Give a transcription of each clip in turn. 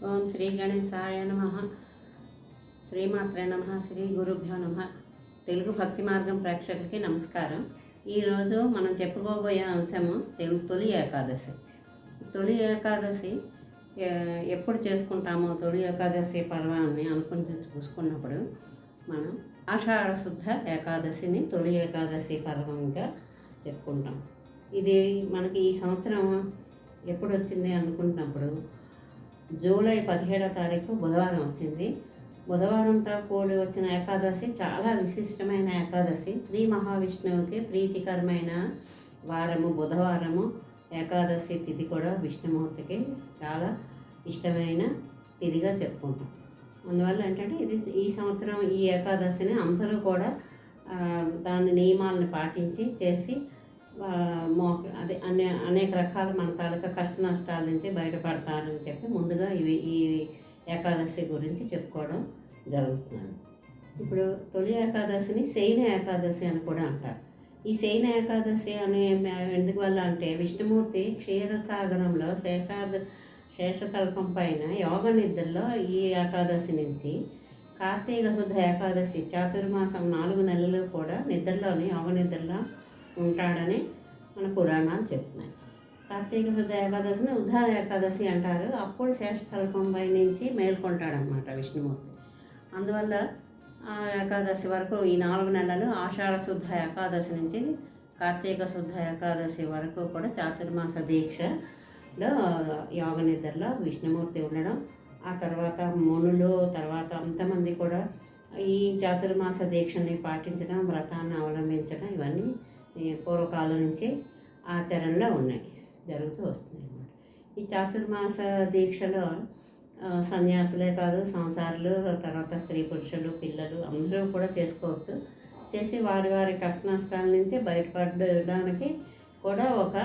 ఓం శ్రీ గణేశాయ నమః. శ్రీమాత్రే నమః. శ్రీ గురుభ్యో నమః. తెలుగు భక్తి మార్గం ప్రేక్షకులకి నమస్కారం. ఈరోజు మనం చెప్పుకోబోయే అంశము తొలి ఏకాదశి. తొలి ఏకాదశి ఎప్పుడు చేసుకుంటామో తొలి ఏకాదశి పర్వాన్ని అనుకుని చూసుకున్నప్పుడు మనం ఆషాఢ శుద్ధ ఏకాదశిని తొలి ఏకాదశి పర్వంగా చెప్పుకుంటాం. ఇది మనకి ఈ సంవత్సరం ఎప్పుడు వచ్చింది అనుకుంటున్నప్పుడు జూలై 17వ తారీఖు బుధవారం వచ్చింది. బుధవారంతో కూడి వచ్చిన ఏకాదశి చాలా విశిష్టమైన ఏకాదశి. శ్రీ మహావిష్ణువుకి ప్రీతికరమైన వారము బుధవారము. ఏకాదశి తిథి కూడా విష్ణుమూర్తికి చాలా ఇష్టమైన తిథిగా చెప్పుకుంటాం. అందువల్ల ఏంటంటే ఇది ఈ సంవత్సరం ఈ ఏకాదశిని అందరూ కూడా దాని నియమాలను పాటించి చేసి అదే అనేక రకాల మన తాలూకా కష్ట నష్టాల నుంచి బయటపడతారని చెప్పి ముందుగా ఈ ఏకాదశి గురించి చెప్పుకోవడం జరుగుతుంది. ఇప్పుడు తొలి ఏకాదశిని శయన ఏకాదశి అని కూడా అంటారు. ఈ శయన ఏకాదశి అనే ఎందువల్ల అంటే విష్ణుమూర్తి క్షీరసాగరంలో శేషకల్పం పైన యోగ నిద్రలో ఈ ఏకాదశి నుంచి కార్తీక శుద్ధ ఏకాదశి చాతుర్మాసం 4 నెలలు కూడా నిద్రలోని యోగ నిద్రలో ఉంటాడని మన పురాణాలు చెప్తున్నాయి. కార్తీక శుద్ధ ఏకాదశిని ఉద్ధార ఏకాదశి అంటారు. అప్పుడు శేషకల్పంపై నుంచి మేల్కొంటాడనమాట విష్ణుమూర్తి. అందువల్ల ఆ ఏకాదశి వరకు ఈ 4 నెలలు ఆషాఢ శుద్ధ ఏకాదశి నుంచి కార్తీక శుద్ధ ఏకాదశి వరకు కూడా చాతుర్మాస దీక్షలో యోగ నిద్రలో విష్ణుమూర్తి ఉండడం, ఆ తర్వాత మునులు తర్వాత అంతమంది కూడా ఈ చాతుర్మాస దీక్షని పాటించడం, వ్రతాన్ని అవలంబించడం ఇవన్నీ పూర్వకాలం నుంచి ఆచరణలో ఉన్నాయి, జరుగుతూ వస్తున్నాయి అన్నమాట. ఈ చాతుర్మాస దీక్షలో సన్యాసులే కాదు సంసారులు తర్వాత స్త్రీ పురుషులు పిల్లలు అందరూ కూడా చేసుకోవచ్చు. చేసి వారి వారి కష్ట నష్టాల నుంచి బయటపడడానికి కూడా ఒక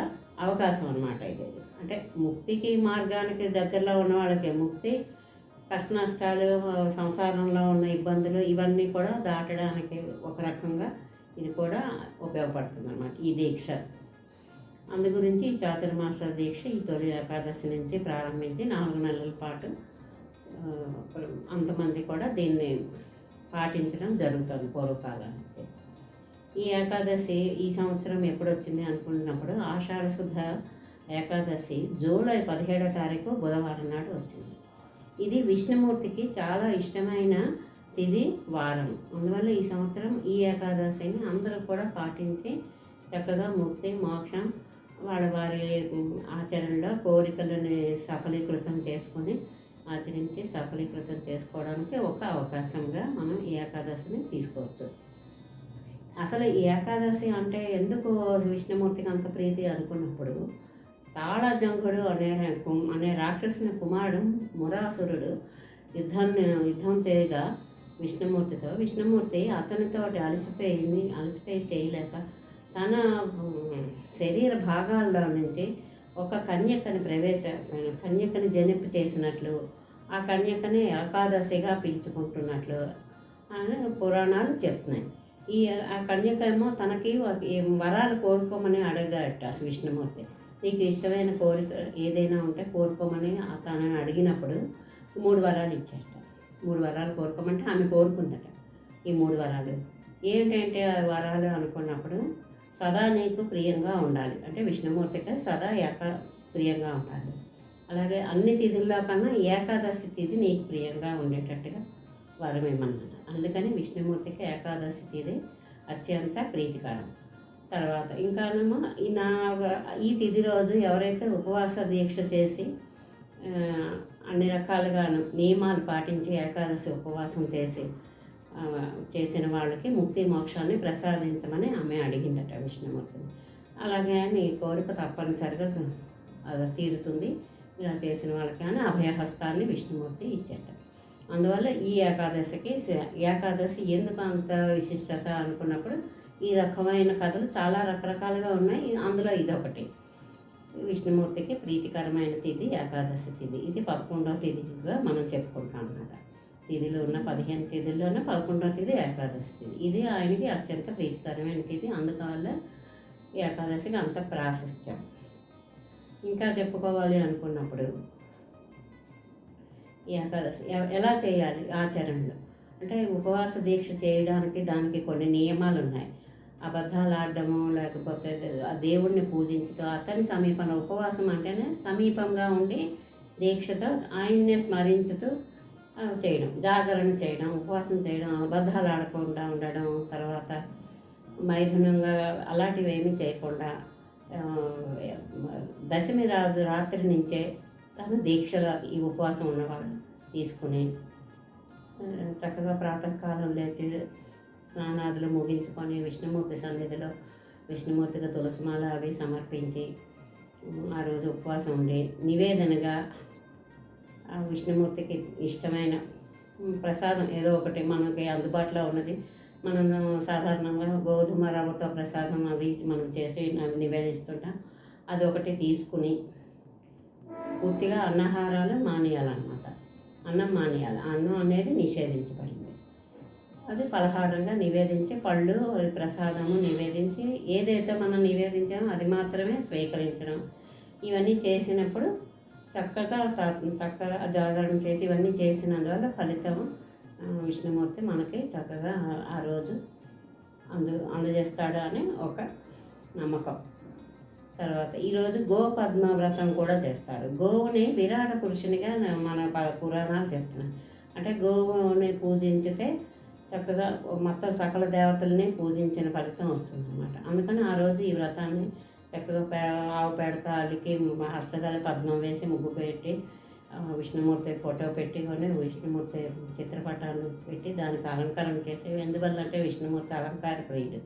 అవకాశం అన్నమాట. ఇది అంటే ముక్తికి మార్గానికి దగ్గరలో ఉన్న వాళ్ళకి ముక్తి, కష్ట నష్టాలు సంసారంలో ఉన్న ఇబ్బందులు ఇవన్నీ కూడా దాటడానికి ఒక రకంగా ఇది కూడా ఉపయోగపడుతుంది అన్నమాట ఈ దీక్ష. అందు గురించి ఈ చాతుర్మాస దీక్ష ఈ తొలి ఏకాదశి నుంచి ప్రారంభించి 4 నెలల పాటు అంతమంది కూడా దీన్ని పాటించడం జరుగుతుంది పూర్వకాలం నుంచి. ఈ ఏకాదశి ఈ సంవత్సరం ఎప్పుడు వచ్చింది అనుకున్నప్పుడు ఆషాఢ శుద్ధ ఏకాదశి జూలై 17వ తారీఖు బుధవారం నాడు వచ్చింది. ఇది విష్ణుమూర్తికి చాలా ఇష్టమైన తిథి వారం. అందువల్ల ఈ సంవత్సరం ఈ ఏకాదశిని అందరూ కూడా పాటించి చక్కగా ముక్తి మోక్షం వాళ్ళ వారి ఆచరణలో కోరికలను సఫలీకృతం చేసుకొని ఆచరించి సఫలీకృతం చేసుకోవడానికి ఒక అవకాశంగా మనం ఈ ఏకాదశిని తీసుకోవచ్చు. అసలు ఈ ఏకాదశి అంటే ఎందుకు విష్ణుమూర్తికి అంత ప్రీతి అనుకున్నప్పుడు తాళజంగుడు అనే రాక్షసుని కుమారుడు మురాసురుడు యుద్ధం చేయగా విష్ణుమూర్తి అతనితో అలసిపోయి చేయలేక తన శరీర భాగాల్లో నుంచి ఒక కన్యకని జనింపు చేసినట్లు ఆ కన్యకని ఏకాదశిగా పిలుచుకుంటున్నట్లు అని పురాణాలు చెప్తున్నాయి. ఆ కన్యక ఏమో తనకి వరాలు కోరుకోమని అడగాట విష్ణుమూర్తి. నీకు ఇష్టమైన కోరిక ఏదైనా ఉంటే కోరుకోమని తనని అడిగినప్పుడు 3 వరాలు ఇచ్చారట. 3 వరాలు కోరుకోమంటే ఆమె కోరుకుందట. ఈ 3 వరాలు ఏంటంటే ఆ వరాలు అనుకున్నప్పుడు సదా నీకు ప్రియంగా ఉండాలి అంటే విష్ణుమూర్తికి సదా ప్రియంగా ఉండాలి. అలాగే అన్ని తిథుల్లో కన్నా ఏకాదశి తిథి నీకు ప్రియంగా ఉండేటట్టుగా వరం ఏమన్నది. అందుకని విష్ణుమూర్తికి ఏకాదశి తిథి అత్యంత ప్రీతికరం. తర్వాత ఇంకానేమో ఈ తిథి రోజు ఎవరైతే ఉపవాస దీక్ష చేసి అన్ని రకాలుగా నియమాలు పాటించి ఏకాదశి ఉపవాసం చేసిన వాళ్ళకి ముక్తి మోక్షాన్ని ప్రసాదించమని ఆమె అడిగిందట విష్ణుమూర్తిని. అలాగే నీ కోరిక తప్పనిసరిగా తీరుతుంది ఇలా చేసిన వాళ్ళకి అని అభయహస్తాన్ని విష్ణుమూర్తి ఇచ్చాట. అందువల్ల ఈ ఏకాదశి ఎందుకు అంత విశిష్టత అనుకున్నప్పుడు ఈ రకమైన కథలు చాలా రకరకాలుగా ఉన్నాయి. అందులో ఇదొకటి విష్ణుమూర్తికి ప్రీతికరమైన తిథి ఏకాదశి తిథి. ఇది 11వ తిథిగా మనం చెప్పుకుంటాం అన్నమాట. తిథిలో ఉన్న 15 తిథుల్లోనే 11వ తిథి ఏకాదశి తిథి. ఇది ఆయనకి అత్యంత ప్రీతికరమైన తిథి. అందువల్ల ఏకాదశికి అంత ప్రాశస్త్యం. ఇంకా చెప్పుకోవాలి అనుకున్నప్పుడు ఈ ఏకాదశి ఎలా చేయాలి ఆచరణలో అంటే ఉపవాస దీక్ష చేయడానికి దానికి కొన్ని నియమాలు ఉన్నాయి. అబద్ధాలు ఆడడము లేకపోతే ఆ దేవుణ్ణి పూజించుతూ అతని సమీపంలో ఉపవాసం అంటేనే సమీపంగా ఉండి దీక్షతో ఆయన్నే స్మరించుతూ చేయడం, జాగరణ చేయడం, ఉపవాసం చేయడం, అబద్ధాలు ఆడకుండా ఉండడం, తర్వాత మైథునంగా అలాంటివి ఏమీ చేయకుండా దశమి రాత్రి నుంచే తను దీక్షల ఈ ఉపవాసం ఉన్నవాళ్ళు తీసుకుని చక్కగా ప్రాతకాలం లేచి స్నానాదులు ముగించుకొని విష్ణుమూర్తి సన్నిధిలో విష్ణుమూర్తికి తులసిమాల అవి సమర్పించి ఆ రోజు ఉపవాసం ఉండి నివేదనగా ఆ విష్ణుమూర్తికి ఇష్టమైన ప్రసాదం ఏదో ఒకటి మనకి అందుబాటులో ఉన్నది. మనం సాధారణంగా గోధుమ రవ్వతో ప్రసాదం అవి మనం చేసి నివేదిస్తుంటాం. అది ఒకటి తీసుకుని పూర్తిగా అన్నాహారాలు మానేయాలన్నమాట. అన్నం మానేయాలి. అన్నం అనేది నిషేధించబడింది. అది పలహారంగా నివేదించి పళ్ళు ప్రసాదము నివేదించి ఏదైతే మనం నివేదించామో అది మాత్రమే స్వీకరించడం. ఇవన్నీ చేసినప్పుడు చక్కగా జాగరణ చేసి ఇవన్నీ చేసినందువల్ల ఫలితం విష్ణుమూర్తి మనకి చక్కగా ఆ రోజు అందజేస్తాడు అని ఒక నమ్మకం. తర్వాత ఈరోజు గోపద్మ వ్రతం కూడా చేస్తారు. గోవుని విరాట పురుషునిగా మన పురాణాలు చెప్తున్నాయి. అంటే గోవుని పూజించితే చక్కగా మొత్తం సకల దేవతల్ని పూజించిన ఫలితం వస్తుంది అన్నమాట. అందుకని ఆ రోజు ఈ వ్రతాన్ని చక్కగా ఆవు పేడతో అలికి హస్తదళ పద్మం వేసి ముగ్గు పెట్టి విష్ణుమూర్తి ఫోటో పెట్టుకొని విష్ణుమూర్తి చిత్రపటాలు పెట్టి దానికి అలంకరణ చేసి, ఎందువల్లంటే విష్ణుమూర్తి అలంకార ప్రియుడు.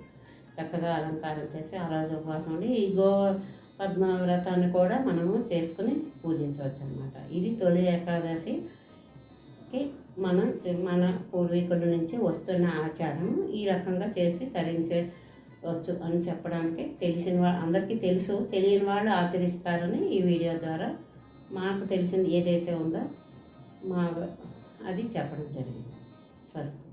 చక్కగా అలంకారం చేసి ఆ రోజు ఉపవాసం ఉండి ఈ పద్మ వ్రతాన్ని కూడా మనము చేసుకుని పూజించవచ్చు అన్నమాట. ఇది తొలి ఏకాదశికి మన పూర్వీకుల నుంచి వస్తున్న ఆచారం. ఈ రకంగా చేసి తరించవచ్చు అని చెప్పడానికి అందరికీ తెలుసు, తెలియని వాళ్ళు ఆచరిస్తారని ఈ వీడియో ద్వారా మాకు తెలిసింది ఏదైతే ఉందో అది చెప్పడం జరిగింది. స్వస్తి.